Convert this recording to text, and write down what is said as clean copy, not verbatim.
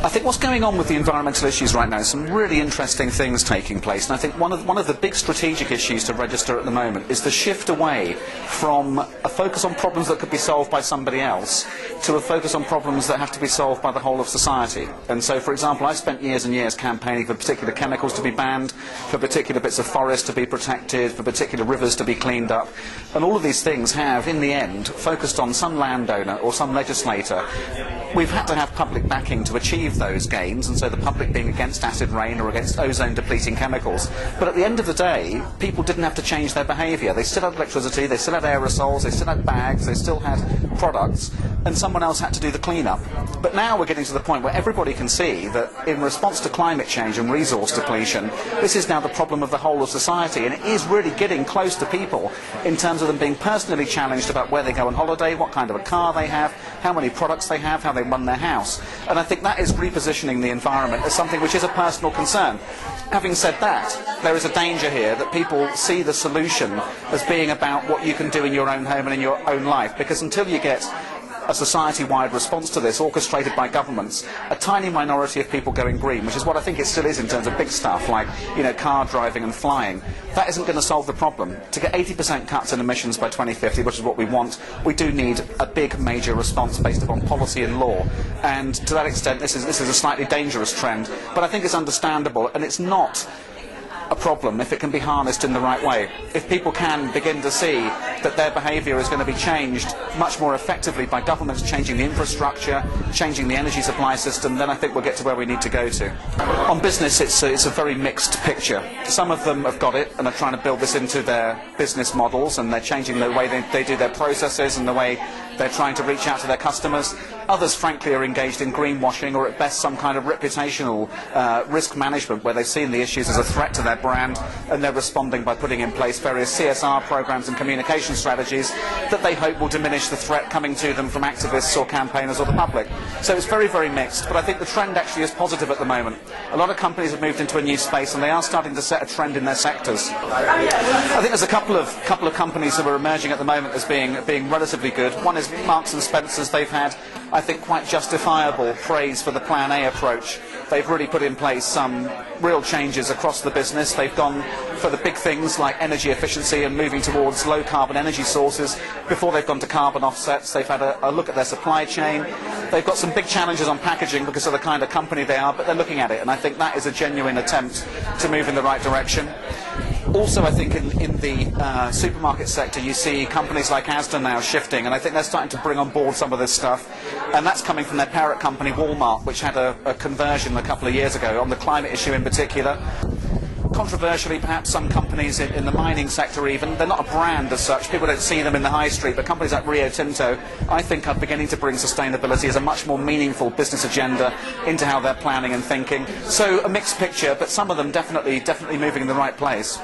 I think what's going on with the environmental issues right now is some really interesting things taking place, and I think one of the big strategic issues to register at the moment is the shift away from a focus on problems that could be solved by somebody else to a focus on problems that have to be solved by the whole of society. And so, for example, I spent years and years campaigning for particular chemicals to be banned, for particular bits of forest to be protected, for particular rivers to be cleaned up, and all of these things have, in the end, focused on some landowner or some legislator. We've had to have public backing to achieve those gains, and so the public being against acid rain or against ozone-depleting chemicals. But at the end of the day, people didn't have to change their behaviour. They still had electricity, they still had aerosols, they still had bags, they still had products, and someone else had to do the clean-up. But now we're getting to the point where everybody can see that in response to climate change and resource depletion, this is now the problem of the whole of society, and it is really getting close to people in terms of them being personally challenged about where they go on holiday, what kind of a car they have, how many products they have, how they run their house. And I think that is repositioning the environment as something which is a personal concern. Having said that, there is a danger here that people see the solution as being about what you can do in your own home and in your own life, because until you get a society-wide response to this, orchestrated by governments, a tiny minority of people going green, which is what I think it still is in terms of big stuff like, car driving and flying, that isn't going to solve the problem. To get 80% cuts in emissions by 2050, which is what we want, we do need a big major response based upon policy and law. And to that extent, this is a slightly dangerous trend, but I think it's understandable, and it's not a problem if it can be harnessed in the right way. If people can begin to see that their behaviour is going to be changed much more effectively by governments changing the infrastructure, changing the energy supply system, then I think we'll get to where we need to go to. On business, it's a very mixed picture. Some of them have got it and are trying to build this into their business models, and they're changing the way they do their processes and the way they're trying to reach out to their customers. Others, frankly, are engaged in greenwashing or at best some kind of reputational risk management where they've seen the issues as a threat to their brand, and they're responding by putting in place various CSR programs and communication strategies that they hope will diminish the threat coming to them from activists or campaigners or the public. So it's very, very mixed, but I think the trend actually is positive at the moment. A lot of companies have moved into a new space, and they are starting to set a trend in their sectors. I think there's a couple of companies that are emerging at the moment as being relatively good. One is Marks and Spencer's. They've had, I think, quite justifiable praise for the Plan A approach. They've really put in place some real changes across the business. They've gone for the big things like energy efficiency and moving towards low carbon energy sources before they've gone to carbon offsets. They've had a look at their supply chain. They've got some big challenges on packaging because of the kind of company they are, but they're looking at it, and I think that is a genuine attempt to move in the right direction. Also, I think in the supermarket sector, you see companies like Asda now shifting, and I think they're starting to bring on board some of this stuff, and that's coming from their parent company, Walmart, which had a conversion a couple of years ago on the climate issue in particular. Controversially, perhaps some companies in the mining sector even, they're not a brand as such, people don't see them in the high street, but companies like Rio Tinto, I think, are beginning to bring sustainability as a much more meaningful business agenda into how they're planning and thinking. So a mixed picture, but some of them definitely moving in the right place.